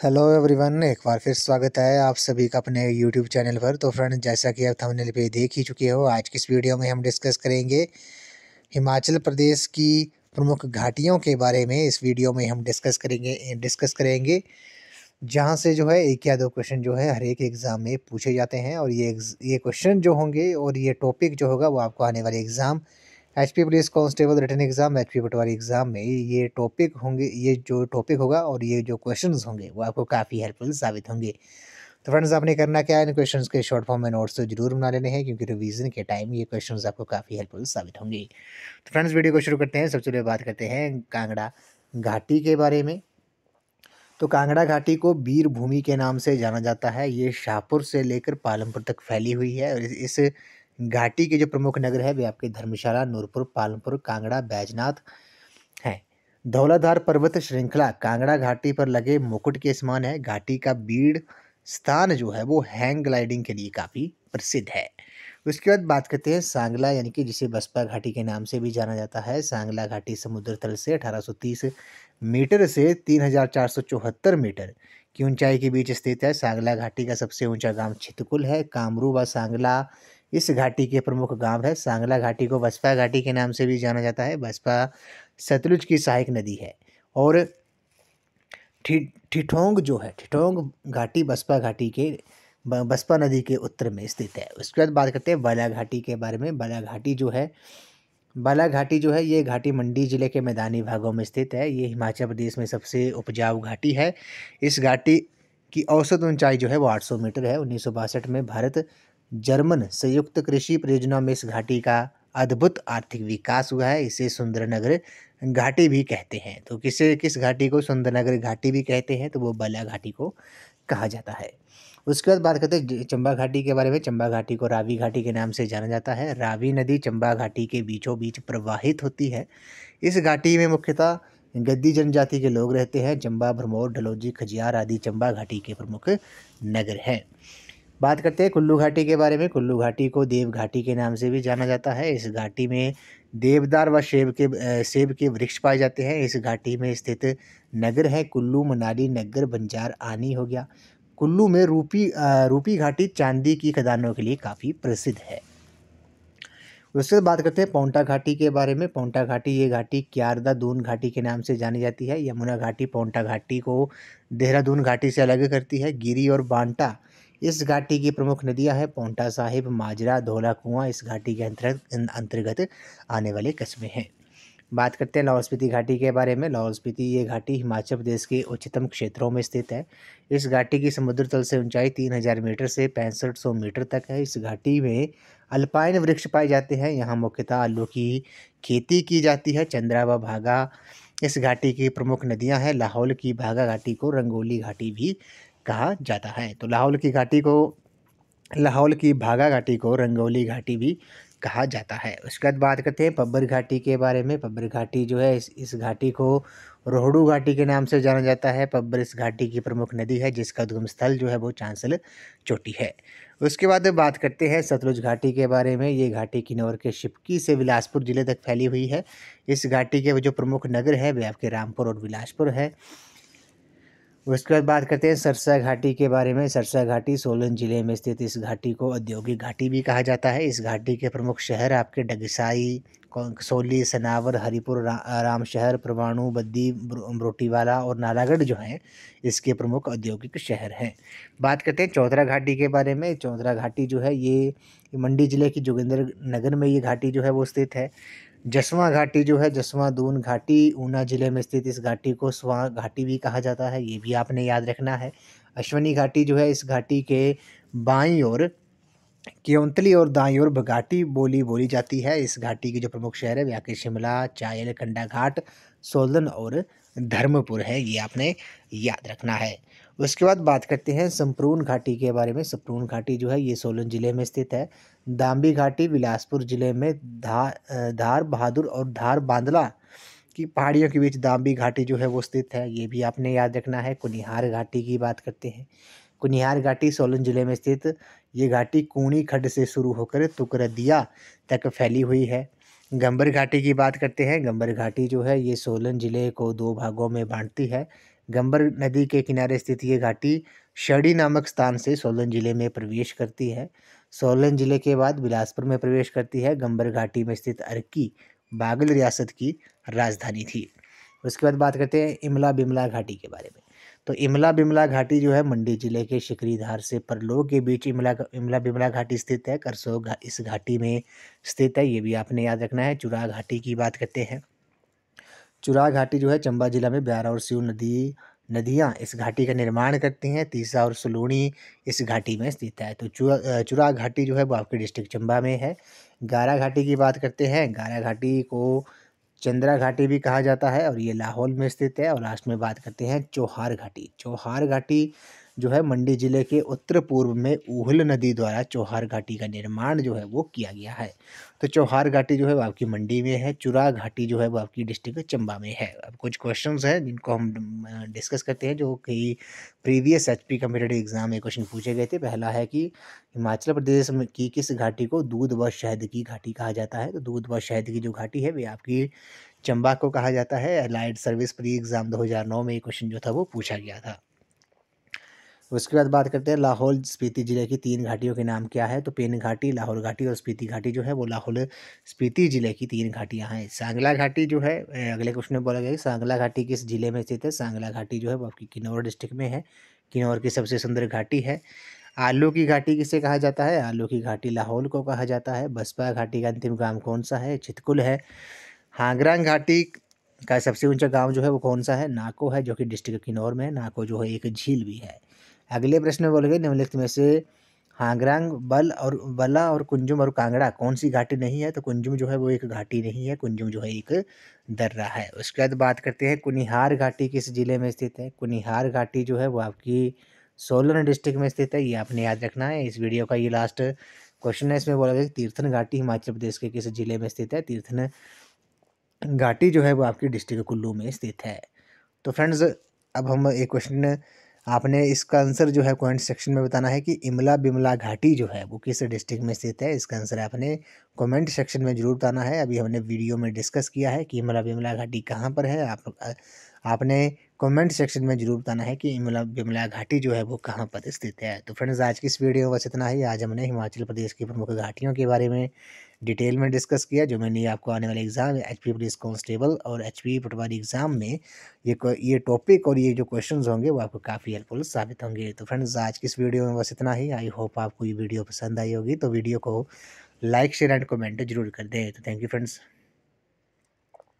Hello everyone, एक बार फिर स्वागत है आप सभी का अपने यूट्यूब चैनल पर। तो फ्रेंड्स, जैसा कि आप थंबनेल पे देख ही चुके हो, आज की इस वीडियो में हम डिस्कस करेंगे हिमाचल प्रदेश की प्रमुख घाटियों के बारे में। इस वीडियो में हम डिस्कस करेंगे जहां से जो है एक या दो क्वेश्चन जो है हर एक एग्ज़ाम में पूछे जाते हैं। और ये क्वेश्चन जो होंगे और ये टॉपिक जो होगा वो आपको आने वाले exam HP police constable written exam, HP patwari exam में ये टॉपिक होंगे। ये जो टॉपिक होगा और ये जो क्वेश्चंस होंगे वो आपको काफ़ी हेल्पफुल साबित होंगे। तो फ्रेंड्स, आपने करना क्या है, इन क्वेश्चंस के शॉर्ट फॉर्म में नोट्स तो जरूर बना लेने हैं, क्योंकि रिवीजन के टाइम ये क्वेश्चंस आपको काफ़ी हेल्पफुल साबित होंगे। तो फ्रेंड्स, वीडियो को शुरू करते हैं। सबसे पहले बात करते हैं कांगड़ा घाटी के बारे में। तो कांगड़ा घाटी को वीर भूमि के नाम से जाना जाता है। ये शाहपुर से लेकर पालमपुर तक फैली हुई है। और इस घाटी के जो प्रमुख नगर है वे आपके धर्मशाला, नूरपुर, पालमपुर, कांगड़ा, बैजनाथ हैं। धौलाधार पर्वत श्रृंखला कांगड़ा घाटी पर लगे मुकुट के समान है। घाटी का बीड़ स्थान जो है वो हैंग ग्लाइडिंग के लिए काफ़ी प्रसिद्ध है। उसके बाद बात करते हैं सांगला, यानी कि जिसे बसपा घाटी के नाम से भी जाना जाता है। सांगला घाटी समुद्र तल से 1830 मीटर से 3474 मीटर की ऊंचाई के बीच स्थित है। सांगला घाटी का सबसे ऊंचा गांव छितकुल है। कामरू व सांगला इस घाटी के प्रमुख गांव है। सांगला घाटी को बसपा घाटी के नाम से भी जाना जाता है। बसपा सतलुज की सहायक नदी है। और ठिठोंग जो है, ठिठोंग घाटी बसपा घाटी के बसपा नदी के उत्तर में स्थित है। उसके बाद बात करते हैं बाला घाटी के बारे में। बाला घाटी जो है ये घाटी मंडी जिले के मैदानी भागों में स्थित है। ये हिमाचल प्रदेश में सबसे उपजाऊ घाटी है। इस घाटी की औसत ऊंचाई जो है वो 800 मीटर है। 1962 में भारत जर्मन संयुक्त कृषि परियोजना में इस घाटी का अद्भुत आर्थिक विकास हुआ है। इसे सुंदरनगर घाटी भी कहते हैं। तो किस घाटी को सुंदरनगर घाटी भी कहते हैं, तो वो बाला घाटी को कहा जाता है। उसके बाद बात करते हैं चंबा घाटी के बारे में। चंबा घाटी को रावी घाटी के नाम से जाना जाता है। रावी नदी चंबा घाटी के बीचों बीच प्रवाहित होती है। इस घाटी में मुख्यतः गद्दी जनजाति के लोग रहते हैं। चंबा, भरमौर, डलहौजी, खजियार आदि चंबा घाटी के प्रमुख नगर हैं। बात करते हैं कुल्लू घाटी के बारे में। कुल्लू घाटी को देव घाटी के नाम से भी जाना जाता है। इस घाटी में देवदार व सेब के वृक्ष पाए जाते हैं। इस घाटी में स्थित नगर है कुल्लू, मनाली, नग्गर, बंजार, आनी हो गया। कुल्लू में रूपी घाटी चांदी की खदानों के लिए काफ़ी प्रसिद्ध है। उसके बाद बात करते हैं पौंटा घाटी के बारे में। पौंटा घाटी ये घाटी क्यारदा दून घाटी के नाम से जानी जाती है। यमुना घाटी पौंटा घाटी को देहरादून घाटी से अलग करती है। गिरी और बांटा इस घाटी की प्रमुख नदियां हैं। पौंटा साहिब, माजरा, धौला कुआं इस घाटी के अंतर्गत आने वाले कस्बे हैं। बात करते हैं लाहौल स्पीति घाटी के बारे में। लाहौल स्पीति ये घाटी हिमाचल प्रदेश के उच्चतम क्षेत्रों में स्थित है। इस घाटी की समुद्र तल से ऊंचाई 3000 मीटर से 6500 मीटर तक है। इस घाटी में अल्पाइन वृक्ष पाए जाते हैं। यहाँ मुख्यतः आलू की खेती की जाती है। चंद्रा व भागा इस घाटी की प्रमुख नदियाँ हैं। लाहौल की भागा घाटी को रंगोली घाटी भी कहा जाता है। तो लाहौल की भागा घाटी को रंगोली घाटी भी कहा जाता है। उसके बाद बात करते हैं पब्बर घाटी के बारे में। पब्बर घाटी जो है इस घाटी को रोहड़ू घाटी के नाम से जाना जाता है। पब्बर इस घाटी की प्रमुख नदी है, जिसका उद्गम स्थल जो है वो चांसल चोटी है। उसके बाद बात करते हैं सतलुज घाटी के बारे में। ये घाटी किन्नौर के शिपकी से बिलासपुर जिले तक फैली हुई है। इस घाटी के जो प्रमुख नगर है वे आपके रामपुर और बिलासपुर है। उसके बाद बात करते हैं सरसा घाटी के बारे में। सरसा घाटी सोलन जिले में स्थित इस घाटी को औद्योगिक घाटी भी कहा जाता है। इस घाटी के प्रमुख शहर आपके डगसाई, कसौली, सनावर, हरिपुर, रामशहर, परवाणु, बद्दी, बरोटीवाला और नालागढ़ जो हैं इसके प्रमुख औद्योगिक शहर हैं। बात करते हैं चौधरा घाटी के बारे में। चौधरा घाटी जो है ये मंडी जिले की जोगिंदर नगर में ये घाटी जो है वो स्थित है। जसवां घाटी जो है, जसवां दून घाटी ऊना जिले में स्थित इस घाटी को स्वां घाटी भी कहा जाता है। ये भी आपने याद रखना है। अश्वनी घाटी जो है इस घाटी के बाईं ओर क्योंतली और दाईं ओर बघाटी बोली जाती है। इस घाटी के जो प्रमुख शहर है वे आके शिमला, चायल, कंडाघाट, सोलन और धर्मपुर है। ये आपने याद रखना है। उसके बाद बात करते हैं संपूर्ण घाटी के बारे में। संपूर्ण घाटी जो है ये सोलन जिले में स्थित है। दाम्बी घाटी बिलासपुर जिले में धार बहादुर और धार बांदला की पहाड़ियों के बीच दाम्बी घाटी जो है वो स्थित है। ये भी आपने याद रखना है। कुनिहार घाटी की बात करते हैं। कुनिहार घाटी सोलन जिले में स्थित ये घाटी कूणी खड्ड से शुरू होकर तुकरदिया तक फैली हुई है। गंबर घाटी की बात करते हैं। गंबर घाटी जो है ये सोलन जिले को दो भागों में बांटती है। गंबर नदी के किनारे स्थित ये घाटी शड़ी नामक स्थान से सोलन जिले में प्रवेश करती है। सोलन जिले के बाद बिलासपुर में प्रवेश करती है। गंबर घाटी में स्थित अर्की बागल रियासत की राजधानी थी। उसके बाद बात करते हैं इमला बिमला घाटी के बारे में। तो इमला बिमला घाटी जो है मंडी जिले के शिकरीधार से परलोक के बीच इमला इमला बिमला घाटी स्थित है। करसोग इस घाटी में स्थित है, ये भी आपने याद रखना है। चुराग घाटी की बात करते हैं। चुराग घाटी जो है चंबा जिला में ब्यारा और सिऊ नदियाँ इस घाटी का निर्माण करती हैं। तीसा और सलूणी इस घाटी में स्थित है। तो चुराग घाटी जो है वो आपके डिस्ट्रिक्ट चंबा में है। गारा घाटी की बात करते हैं। गारा घाटी को चंद्रा घाटी भी कहा जाता है और ये लाहौल में स्थित है। और लास्ट में बात करते हैं चौहार घाटी। चौहार घाटी जो है मंडी जिले के उत्तर पूर्व में ऊहल नदी द्वारा चौहार घाटी का निर्माण जो है वो किया गया है। तो चौहार घाटी जो है वो आपकी मंडी में है। चुरा घाटी जो है वो आपकी डिस्ट्रिक्ट चंबा में है। अब कुछ क्वेश्चंस हैं जिनको हम डिस्कस करते हैं, जो कि प्रीवियस एचपी कॉम्पिटिटिव एग्जाम में क्वेश्चन पूछे गए थे। पहला है कि हिमाचल प्रदेश में की किस घाटी को दूध व शहद की घाटी कहा जाता है। तो दूध व शहद की जो घाटी है वे आपकी चंबा को कहा जाता है। अलाइड सर्विस प्री एग्जाम 2009 में ये क्वेश्चन जो था वो पूछा गया था। उसके बाद बात करते हैं लाहौल स्पीति जिले की 3 घाटियों के नाम क्या है। तो पेन घाटी, लाहौल घाटी और स्पीति घाटी जो है वो लाहौल स्पीति जिले की 3 घाटियां हैं। सांगला घाटी जो है अगले क्वेश्चन में बोला गया कि सांगला घाटी किस जिले में स्थित है। सांगला घाटी जो है वो आपकी किन्नौर डिस्ट्रिक्ट में है। किन्नौर की सबसे सुंदर घाटी है। आलू की घाटी किसे कहा जाता है। आलू की घाटी लाहौल को कहा जाता है। बसपा घाटी का अंतिम गांव कौन सा है। चितकुल है। हांगरांग घाटी का सबसे ऊंचा गांव जो है वो कौन सा है। नाको है, जो कि डिस्ट्रिक्ट किन्नौर में है। नाको जो है एक झील भी है। अगले प्रश्न में बोले गए निम्नलिखित में से हांगरांग बला और कुंजुम और कांगड़ा कौन सी घाटी नहीं है। तो कुंजुम जो है वो एक घाटी नहीं है, कुंजुम जो है एक दर्रा है। उसके बाद बात करते हैं कुनिहार घाटी किस जिले में स्थित है। कुनिहार घाटी जो है वो आपकी सोलन डिस्ट्रिक्ट में स्थित है, ये आपने याद रखना है। इस वीडियो का ये लास्ट क्वेश्चन है। इसमें बोला गया तीर्थन घाटी हिमाचल प्रदेश के किस जिले में स्थित है। तीर्थन घाटी जो है वो आपकी डिस्ट्रिक्ट कुल्लू में स्थित है। तो फ्रेंड्स, अब हम एक क्वेश्चन, आपने इसका आंसर जो है कमेंट सेक्शन में बताना है कि इमला बिमला घाटी जो है वो किस डिस्ट्रिक्ट में स्थित है। इसका आंसर आपने कमेंट सेक्शन में जरूर बताना है। अभी हमने वीडियो में डिस्कस किया है कि इमला बिमला घाटी कहाँ पर है। आपने कमेंट सेक्शन में जरूर बताना है कि इमला बिमला घाटी जो है वो कहाँ पर स्थित है। तो फ्रेंड्स, आज की इस वीडियो में बस इतना ही। आज हमने हिमाचल प्रदेश की प्रमुख घाटियों के बारे में डिटेल में डिस्कस किया, जो मैंने आपको आने वाले एग्जाम एचपी पुलिस कांस्टेबल और एचपी पटवारी एग्जाम में ये टॉपिक और ये जो क्वेश्चंस होंगे वो आपको काफ़ी हेल्पफुल साबित होंगे। तो फ्रेंड्स, आज की इस वीडियो में बस इतना ही। आई होप आपको ये वीडियो पसंद आई होगी। तो वीडियो को लाइक शेयर एंड कमेंट जरूर कर दें। तो थैंक यू फ्रेंड्स।